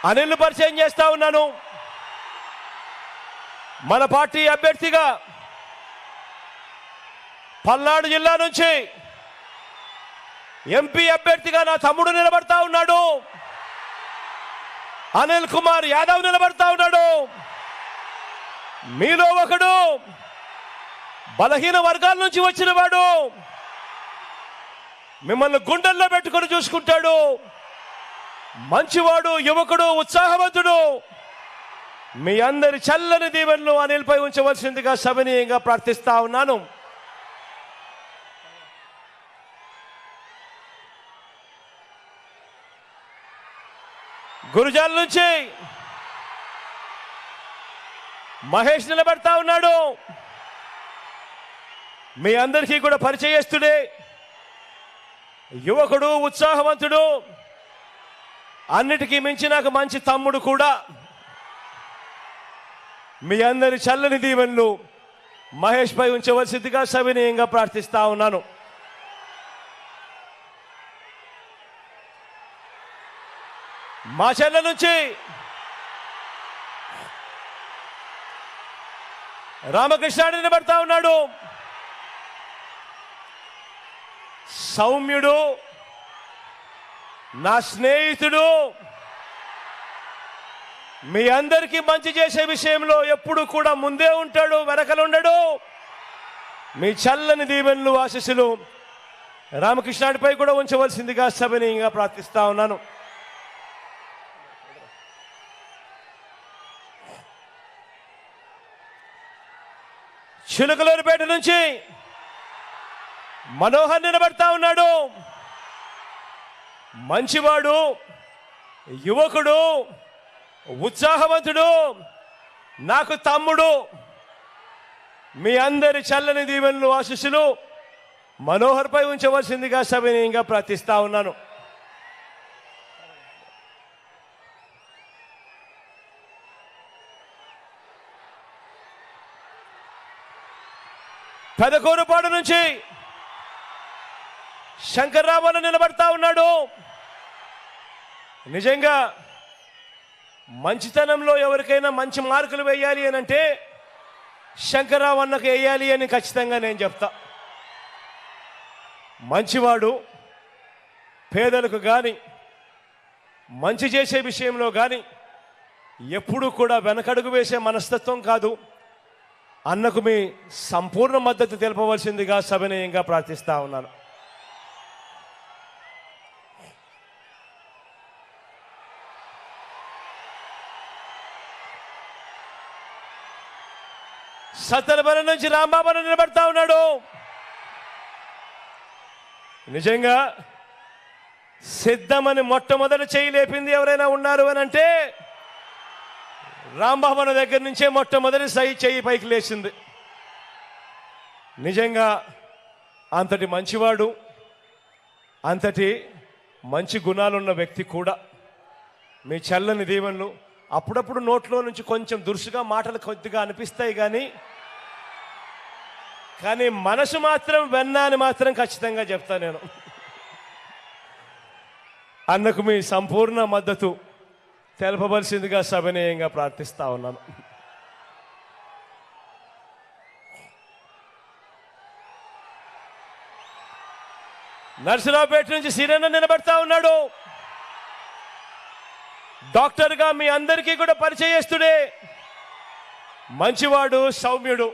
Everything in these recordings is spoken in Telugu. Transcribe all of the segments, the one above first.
అనిల్ పరిచయం చేస్తా ఉన్నాను. మన పార్టీ అభ్యర్థిగా పల్నాడు జిల్లా నుంచి ఎంపీ అభ్యర్థిగా నా తమ్ముడు నిలబడతా ఉన్నాడు. అనిల్ కుమార్ యాదవ్ నిలబడతా ఉన్నాడు. మీలో ఒకడు బలహీన వర్గాల నుంచి వచ్చిన వాడు, మిమ్మల్ని గుండెల్లో పెట్టుకొని చూసుకుంటాడు. మంచివాడు, యువకుడు, ఉత్సాహవంతుడు. మీ అందరి చల్లని దీవెనలు అనిల్పై ఉంచవలసిందిగా సవినీయంగా ప్రార్థిస్తా ఉన్నాను. గురుజాల నుంచి మహేష్ నిలబడతా ఉన్నాడు. మీ అందరికీ కూడా పరిచయస్తుడే, యువకుడు, ఉత్సాహవంతుడు, అన్నిటికీ మించి నాకు మంచి తమ్ముడు కూడా. మీ అందరి చల్లని దీవెనలు మహేష్ పై ఉంచవలసిందిగా సవినీయంగా ప్రార్థిస్తా ఉన్నాను. మా చెల్ల నుంచి రామకృష్ణ నిలబడతా ఉన్నాడు. సౌమ్యుడు, నా స్నేహితుడు, మీ అందరికీ మంచి చేసే విషయంలో ఎప్పుడు కూడా ముందే ఉంటాడు, వెనకలుండడు. మీ చల్లని దీవెనలు, ఆశీస్సులు రామకృష్ణుడిపై కూడా ఉంచవలసిందిగా సవినీయంగా ప్రార్థిస్తా ఉన్నాను. చిలుకలూరుపేట నుంచి మనోహర్ నిలబడతా ఉన్నాడు. మంచివాడు, యువకుడు, ఉత్సాహవంతుడు, నాకు తమ్ముడు. మీ అందరి చల్లని దీవెనలు, ఆశీస్సులు మనోహర్ పై ఉంచవలసిందిగా సవినీయంగా ప్రార్థిస్తా ఉన్నాను. పెదకూరుపాడు నుంచి శంకర్రావు నిలబడతా ఉన్నాడు. నిజంగా మంచితనంలో ఎవరికైనా మంచి మార్కులు వేయాలి అని అంటే శంకర్రావు అన్నకు వేయాలి అని ఖచ్చితంగా నేను చెప్తా. మంచివాడు, పేదలకు కానీ మంచి చేసే విషయంలో కానీ ఎప్పుడూ కూడా వెనకడుగు వేసే మనస్తత్వం కాదు. అన్నకు మీ సంపూర్ణ మద్దతు తెలపవలసిందిగా సవినయంగా ప్రార్థిస్తా ఉన్నాను. సత్తెనపల్లి నుంచి రాంబాబు నిలబడతా ఉన్నాడు. నిజంగా సిద్ధమని మొట్టమొదటి చేయి లేపింది ఎవరైనా ఉన్నారు అని అంటే రాంబాబు దగ్గర నుంచే మొట్టమొదటి చెయ్యి పైకి లేచింది. నిజంగా అంతటి మంచివాడు, అంతటి మంచి గుణాలున్న వ్యక్తి కూడా. మీ చల్లని దీవెనలు. అప్పుడప్పుడు నోట్లో నుంచి కొంచెం దురుసుగా మాటలు కొద్దిగా అనిపిస్తాయి, కానీ మనసు మాత్రం వెన్న అని మాత్రం ఖచ్చితంగా చెప్తా నేను. అన్నకు మీ సంపూర్ణ మద్దతు తెలపవలసిందిగా సవినయంగా ప్రార్థిస్తా ఉన్నాను. నర్సరావుపేట నుంచి సిరన్న నిలబడతా ఉన్నాడు. డాక్టర్గా మీ అందరికీ కూడా పరిచయస్తుడే, మంచివాడు, సౌమ్యుడు.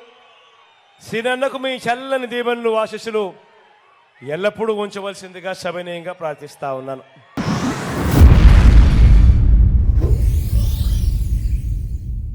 సిరన్నకు మీ చల్లని దీవెనలు, ఆశీస్సులు ఎల్లప్పుడూ ఉంచవలసిందిగా సవినయంగా ప్రార్థిస్తా ఉన్నాను.